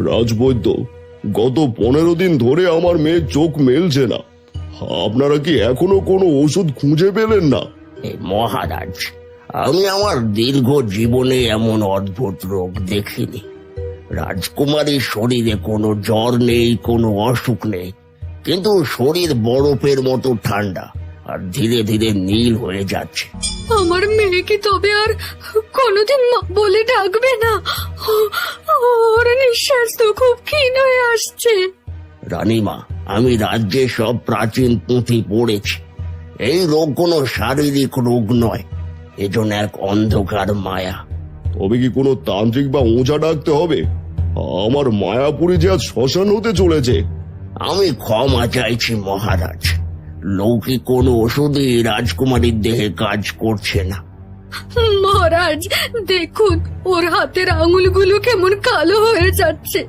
রাজবৈদ্য, গত 15 দিন ধরে আমার মেয়ের চোখ মেলছে না। আপনারা কি এখনো কোনো ওষুধ খুঁজে পেলেন না? মহারাজ, আমি আমার দীর্ঘ জীবনে এমন অদ্ভুত রোগ দেখিনি। রাজকুমারীর শরীরে কোনো জ্বর নেই, কোনো অসুখ নেই, কিন্তু শরীর বরফের মতো ঠান্ডা আর ধীরে ধীরে নীল হয়ে যাচ্ছে। আমার মেয়ে কি তবে আর কোনোদিন মা বলে ডাকবে না? ওর নিঃশ্বাস তো খুব ক্ষীণ হয়ে আসছে। রানীমা, আমি রাজ্যে সব প্রাচীন পুঁথি পড়েছি। এই রোগ কোনো শারীরিক রোগ নয়, এজন্য এক অন্ধকার মায়া। তবে কি কোনো তান্ত্রিক বা ওঝা ডাকতে হবে? আমার মায়াপুরে যে আজ শ্মশান হতে চলেছে। আমি ক্ষমা চাইছি মহারাজ, লৌকিক কোনো ওষুধই রাজকুমারীর দেহে কাজ করছে না। মহারাজ দেখুন, ওর হাতের আঙুলগুলো কেমন কালো হয়ে যাচ্ছে।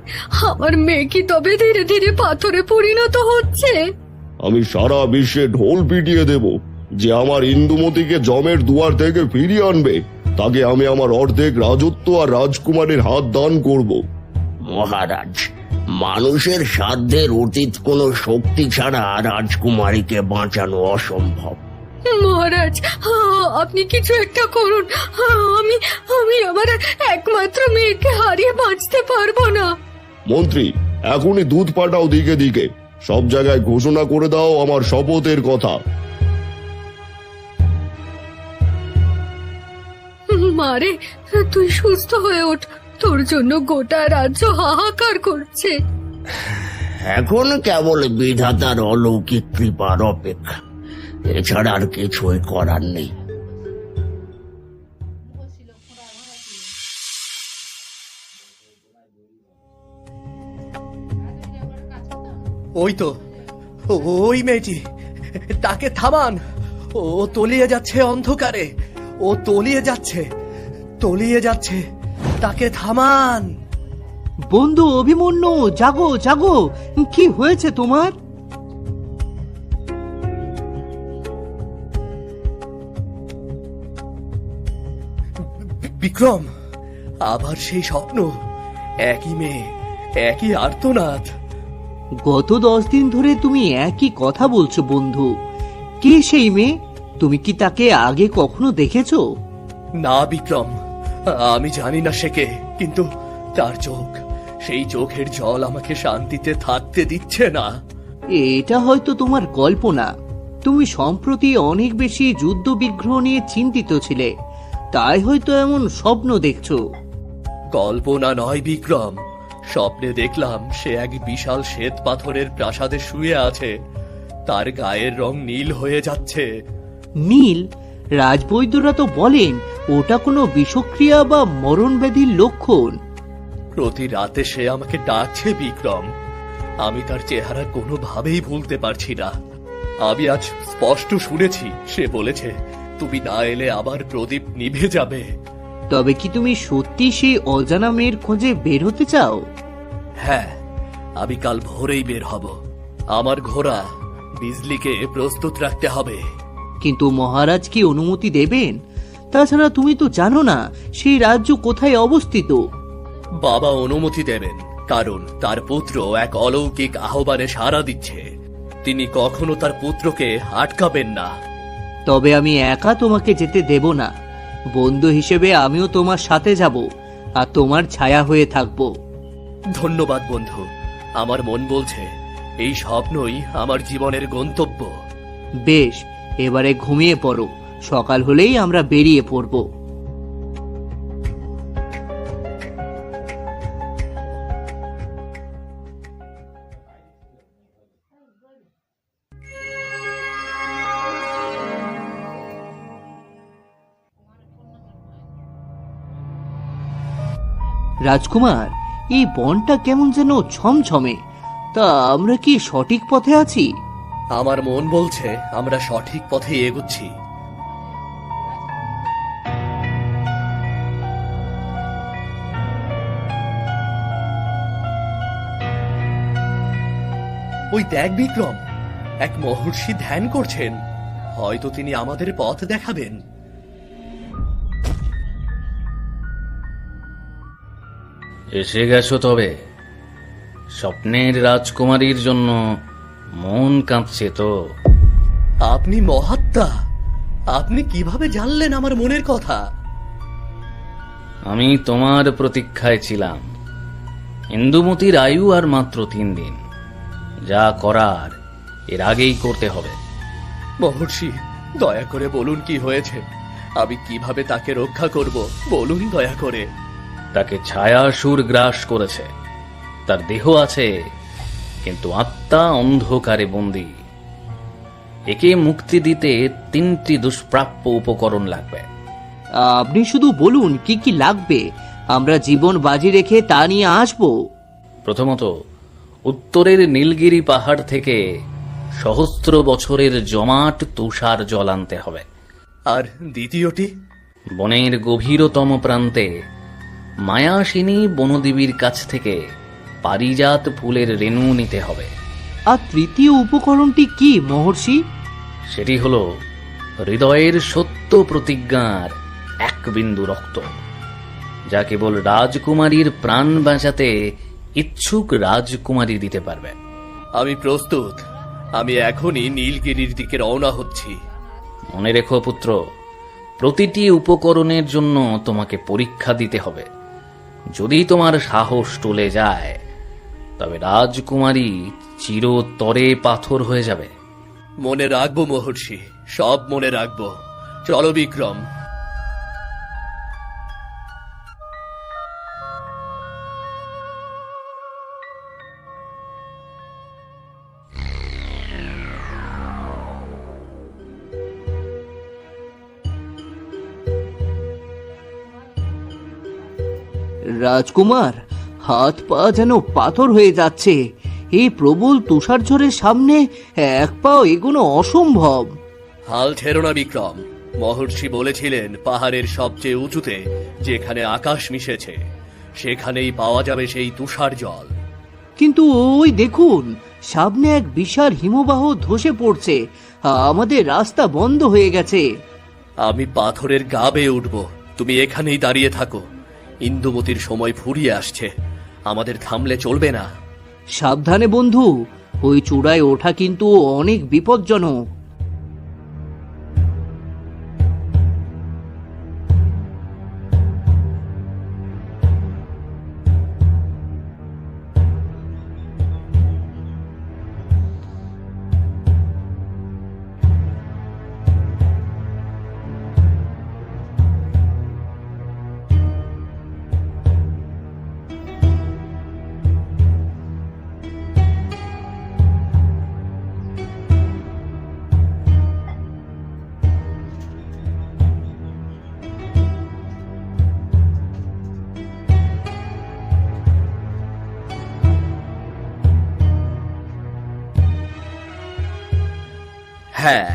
আমার মেয়ে কি তবে ধীরে ধীরে পাথরে পরিণত হচ্ছে? আমি সারা বিশ্বে ঢোল পিটিয়ে দেব যে আমার ইন্দুমতিকে জমের দুয়ার থেকে ফিরিয়ে আনবে তাকে আমি আমার অর্ধেক রাজত্ব আর রাজকুমারের হাত দান করব। মহারাজ, মানুষের সাধ্যের অতীত কোনো শক্তি ছাড়া রাজকুমারীকে বাঁচানো অসম্ভব। মহারাজ, আপনি কিছু একটা করুন। আমি আমি আমার একমাত্র মেয়েকে হারিয়ে বাঁচতে পারবো না। মন্ত্রী, এখনই দুধ পাঠাও দিকে দিকে, সব জায়গায় ঘোষণা করে দাও আমার শপথের কথা। মারে, তুই সুস্থ হয়ে ওঠ, তোর জন্য গোটা রাজ্য হাহাকার করছে। এখন কেবল বিধাতার অলৌকিক কৃপার অপেক্ষা, এছাড়া আর কিছুই করার নেই। ওই তো, ওই মেয়েটি, তাকে থামান। ও তলিয়ে যাচ্ছে অন্ধকারে, ও তলিয়ে যাচ্ছে, তলিয়ে যাচ্ছে, তাকে থামান। বন্ধু অভিমন্যু, জাগো জাগো, কি হয়েছে তোমার? বিক্রম, আবার সেই স্বপ্ন, একই মেয়ে, একই আর্তনাদ। গত 10 দিন ধরে তুমি একই কথা বলছো বন্ধু। কে সেই মেয়ে? তুমি কি তাকে আগে কখনো দেখেছো? না বিক্রম, আমি জানি না সে কে, কিন্তু তার চোখ, সেই চোখের জল আমাকে শান্তিতে থাকতে দিচ্ছে না। এটা হয়তো তোমার কল্পনা। তুমি সম্প্রতি অনেক বেশি যুদ্ধ বিগ্রহ নিয়ে চিন্তিত ছিলে, তাই হয়তো এমন স্বপ্ন দেখছো। কল্পনা নয় বিক্রম, স্বপ্নে দেখলাম সে এক বিশাল শ্বেত পাথরের প্রাসাদে শুয়ে আছে, তার গায়ের রং নীল হয়ে যাচ্ছে। নীল? রাজবৈদ্যরা তো বলেন ওটা কোনো বিষক্রিয়া বা মরণ ব্যাধির লক্ষণ। প্রতি রাতে সে আমাকে ডাকছে বিক্রম, আমি তার চেহারা কোনোভাবেই ভুলতে পারছি না। আমি আজ স্পষ্ট শুনেছি সে বলেছে, তুমি না এলে আবার প্রদীপ নিভে যাবে। তবে কি তুমি সত্যি সেই অজানা মেয়ের খোঁজে বের হতে চাও? হ্যাঁ, আমি কাল ভোরেই বের হব। আমার ঘোড়া বিজলিকে প্রস্তুত রাখতে হবে। কিন্তু মহারাজ কি অনুমতি দেবেন? তাছাড়া তুমি তো জানো না সেই রাজ্য কোথায় অবস্থিত। বাবা অনুমতি দেবেন, কারণ তার পুত্র এক অলৌকিক আহ্বানে সাড়া দিচ্ছে। তিনি কখনো তার পুত্রকে আটকাবেন না। তবে আমি একা তোমাকে যেতে দেব না। বন্ধু হিসেবে আমিও তোমার সাথে যাব আর তোমার ছায়া হয়ে থাকব। ধন্যবাদ বন্ধু, আমার মন বলছে এই স্বপ্নই আমার জীবনের গন্তব্য। বেশ, এবারে ঘুমিয়ে পড়ো, সকাল হলেই আমরা বেরিয়ে পড়ব। রাজকুমার, এই বনটা কেমন যেন ছমছমে, তা আমরা কি সঠিক পথে আছি? আমার মন বলছে আমরা সঠিক পথে এগোচ্ছি। ওই দেখ বিক্রম, এক মহর্ষি ধ্যান করছেন, হয়তো তিনি আমাদের পথ দেখাবেন। এসে গেছো তবে? স্বপ্নের রাজকুমারীর জন্য মন কাঁদছে তো? আপনি মহাত্মা, আপনি কিভাবে জানলেন আমার মনের কথা? আমি তোমার প্রতীক্ষায় ছিলাম। ইন্দুমতির আয়ু আর মাত্র 3 দিন। যা করার এর আগেই করতে হবে। মহর্ষি, দয়া করে বলুন কি হয়েছে। আমি কিভাবে তাকে রক্ষা করব, বলুন দয়া করে। তাকে ছায়াসুর গ্রাস করেছে। তার দেহ আছে, কিন্তু আত্মা অন্ধকারে বন্দী। একে মুক্তি দিতে 3টি দুষ্প্রাপ্য উপকরণ লাগবে। আপনি শুধু বলুন কি কি লাগবে, আমরা জীবন বাজি রেখে তা নিয়ে আসবো। প্রথমত, উত্তরের নীলগিরি পাহাড় থেকে সহস্র বছরের জমাট তুষার জল আনতে হবে। আর দ্বিতীয়টি? বনের গভীরতম প্রান্তে মায়াসিনী বনদেবীর কাছ থেকে পারিজাত ফুলের রেণু নিতে হবে। আর তৃতীয় উপকরণটি কি মহর্ষি? সেটি হলো হৃদয়ের সত্য প্রতিজ্ঞার 1 বিন্দু রক্ত, যা কেবল রাজকুমারীর প্রাণ বাঁচাতে ইচ্ছুক রাজকুমারী দিতে পারবে। আমি প্রস্তুত। আমি এখনই নীলগিরির দিকে রওনা হচ্ছি। মনে রেখো পুত্র, প্রতিটি উপকরণের জন্য তোমাকে পরীক্ষা দিতে হবে। যদি তোমার সাহস টলে যায়, তবে রাজকুমারী চিরতরে পাথর হয়ে যাবে। মনে রাখবো মহর্ষি, সব মনে রাখবো। চলো বিক্রম। রাজকুমার, হাত পা যেন পাথর হয়ে যাচ্ছে। এই প্রবল তুষারঝড়ের সামনে 1 পাও এগোনো অসম্ভব। হাল ছেড়ো না বিক্রম। মহর্ষি বলেছিলেন পাহাড়ের সবচেয়ে উঁচুতে, যেখানে আকাশ মিশেছে, সেখানেই পাওয়া যাবে সেই তুষার জল। কিন্তু ওই দেখুন, সামনে এক বিশাল হিমবাহ ধসে পড়ছে। আমাদের রাস্তা বন্ধ হয়ে গেছে। আমি পাথরের গা বেয়ে উঠব, তুমি এখানেই দাঁড়িয়ে থাকো। ইন্দুমতির সময় ফুরিয়ে আসছে, আমাদের থামলে চলবে না। সাবধানে বন্ধু, ওই চূড়ায় ওঠা কিন্তু অনেক বিপজ্জনক। হ্যাঁ,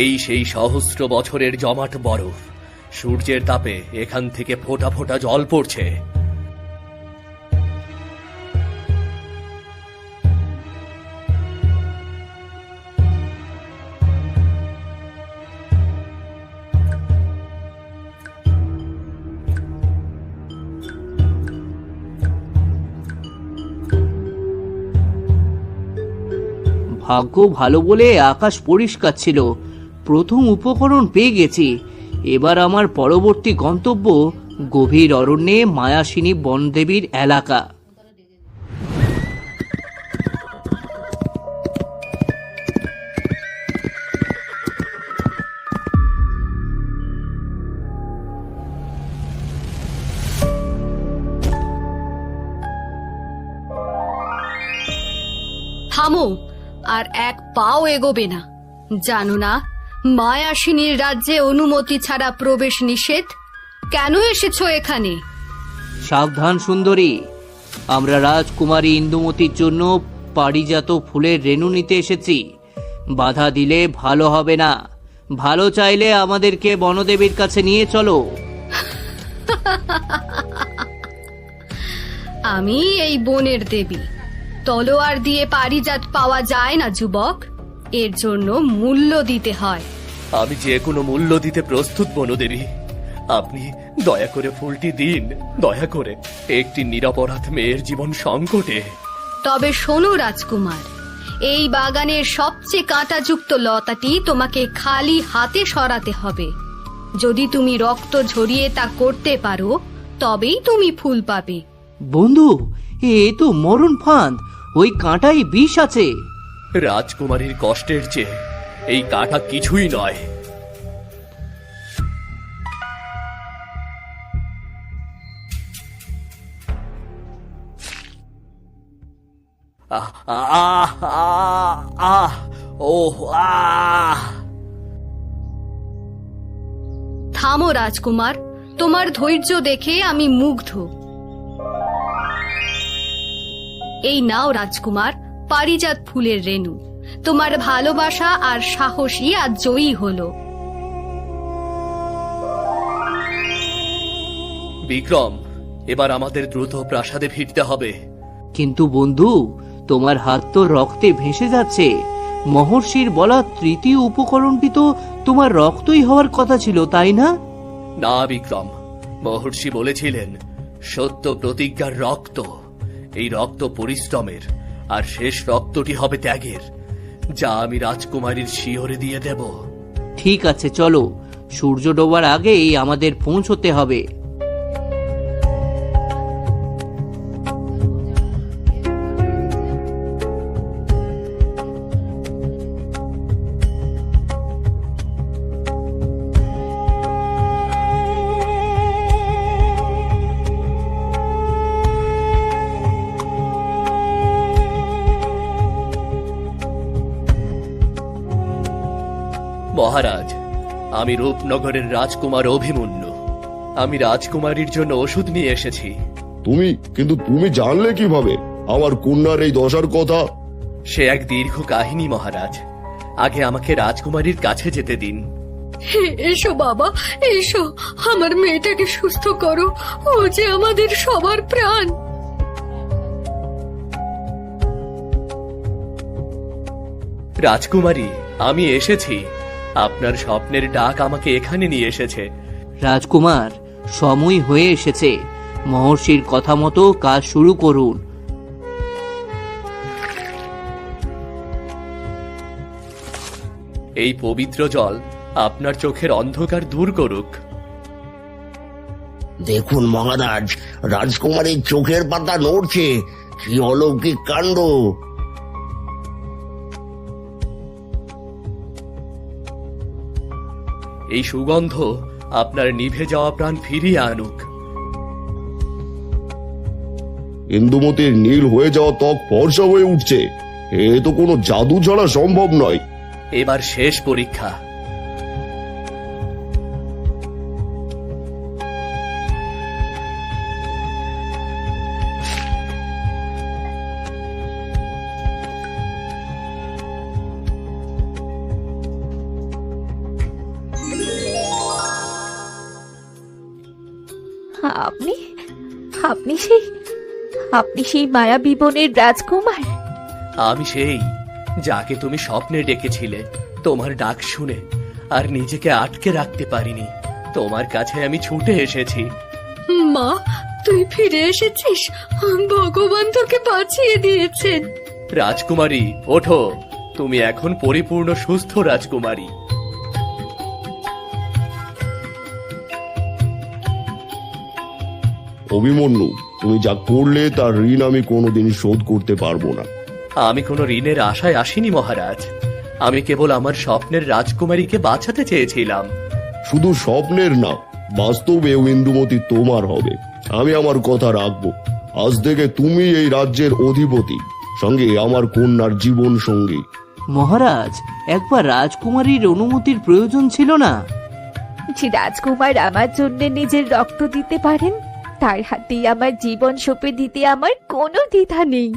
এই সেই সহস্র বছরের জমাট বরফ। সূর্যের তাপে এখান থেকে ফোঁটা ফোঁটা জল পড়ছে। ভাগ্য ভালো বলে আকাশ পরিষ্কার ছিল। প্রথম উপকরণ পেয়ে গেছি। এবার আমার পরবর্তী গন্তব্য গভীর অরণ্যে মায়াসিনী বনদেবীর এলাকা। থামো, আর 1 পাও এগোবে না। জানো না মায়াসিনীর রাজ্যে অনুমতি ছাড়া প্রবেশ নিষেধ? কেন এসেছো এখানে? সাবধান সুন্দরী, আমরা রাজকুমারী ইন্দুমতির জন্য পারিজাত ফুলের রেণু নিতে এসেছি। বাধা দিলে ভালো হবে না। ভালো চাইলে আমাদেরকে বনদেবীর কাছে নিয়ে চলো। আমি এই বনের দেবী। তলোয়ার দিয়ে পারিজাত পাওয়া যায় না যুবক, এর জন্য মূল্য দিতে হয়। আমি যে কোনো মূল্য দিতে প্রস্তুত বনদেবী। আপনি দয়া করে ফুলটি দিন, দয়া করে। একটি নিরপরাধ মেয়ের জীবন সংকটে। তবে শোনো রাজকুমার, এই বাগানের সবচেয়ে কাঁটাযুক্ত লতাটি তোমাকে খালি হাতে সরাতে হবে। যদি তুমি রক্ত ঝরিয়ে তা করতে পারো তবেই তুমি ফুল পাবে। বন্ধু, এ তো মরণ ফাঁদ, ওই কাঁটাই বিষ আছে। রাজকুমারীর কষ্টের চেয়ে এই কাঁটা কিছুই নয়। আহ আহ আহ আহ ওহ আহ থামো রাজকুমার, তোমার ধৈর্য দেখে আমি মুগ্ধ। এই নাও রাজকুমার, পারিজাত ফুলের রেণু। তোমার ভালোবাসা আর সাহসী আজ জয়ী হলো। বিক্রম, এবার আমাদের দ্রুত প্রাসাদে ফিরতে হবে। কিন্তু বন্ধু, তোমার হাত তো রক্তে ভেসে যাচ্ছে। মহর্ষির বলা তৃতীয় উপকরণটি তো তোমার রক্তই হওয়ার কথা ছিল, তাই না? না বিক্রম, মহর্ষি বলেছিলেন সত্য প্রতিজ্ঞার রক্ত। এই রক্ত পরিশ্রমের, আর শেষ রক্তটি হবে ত্যাগের, যা আমি রাজকুমারীর শিহরে দিয়ে দেব। ঠিক আছে, চলো, সূর্য ডোবার আগেই আমাদের পৌঁছতে হবে। মহারাজ, আমি রূপনগরের রাজকুমার অভিমন্যু। আমি রাজকুমারীর জন্য ওষুধ নিয়ে এসেছি। কিন্তু তুমি জানলে কিভাবে আমার কন্যার এই দশার কথা? সে এক দীর্ঘ কাহিনী মহারাজ। আগে আমাকে রাজকুমারীর কাছে যেতে দিন। এসো বাবা, এসো, আমার মেয়েটাকে সুস্থ করো। ও যে আমাদের সবার প্রাণ। রাজকুমারী, আমি এসেছি। আপনার স্বপ্নের ডাক আমাকে এখানে নিয়ে এসেছে। রাজকুমার, সময় হয়ে এসেছে। মহর্ষির কথা মতো কাজ শুরু করুন। এই পবিত্র জল আপনার চোখের অন্ধকার দূর করুক। দেখুন মহারাজ, রাজকুমারীর চোখের পাতা নড়ছে। কি অলৌকিক কাণ্ড! এই সুগন্ধ আপনার নিভে যাওয়া প্রাণ ফিরিয়ে আনুক। ইন্দুমতির নীল হয়ে যাওয়া ত্বক ফর্সা হয়ে উঠছে। এ তো কোনো জাদু ছাড়া সম্ভব নয়। এবার শেষ পরীক্ষা। আপনি আপনি সেই আপনি সেই মায়াবী বনের রাজকুমার? আমি সেই যাকে তুমি স্বপ্নে ডেকেছিলে। তোমার ডাক শুনে আর নিজেকে আটকে রাখতে পারিনি। তোমার কাছে আমি ছুটে এসেছি। মা, তুই ফিরে এসেছিস। ভগবান তোকে বাঁচিয়ে দিয়েছেন। রাজকুমারী, ওঠো। তুমি এখন পরিপূর্ণ সুস্থ রাজকুমারী। অভিমন্যু, তুমি যা করলে তার ঋণ আমি কোনোদিন শোধ করতে পারবো না। আমি কোনো ঋণের আশায় আসিনি মহারাজ। আমি কেবল আমার স্বপ্নের রাজকুমারীকে বাঁচাতে চেয়েছিলাম। শুধু স্বপ্নের না, বাস্তবেও ইন্দুমতি তোমার হবে। আমি আমার কথা রাখবো। আজ থেকে তুমি এই রাজ্যের অধিপতি, সঙ্গে আমার কন্যার জীবন সঙ্গী। মহারাজ, একবার রাজকুমারীর অনুমতির প্রয়োজন ছিল না? যে রাজকুমার আমার জন্য নিজের রক্ত দিতে পারেন, তার হাতেই আমার জীবন সঁপে দিতে আমার কোনো দ্বিধা নেই।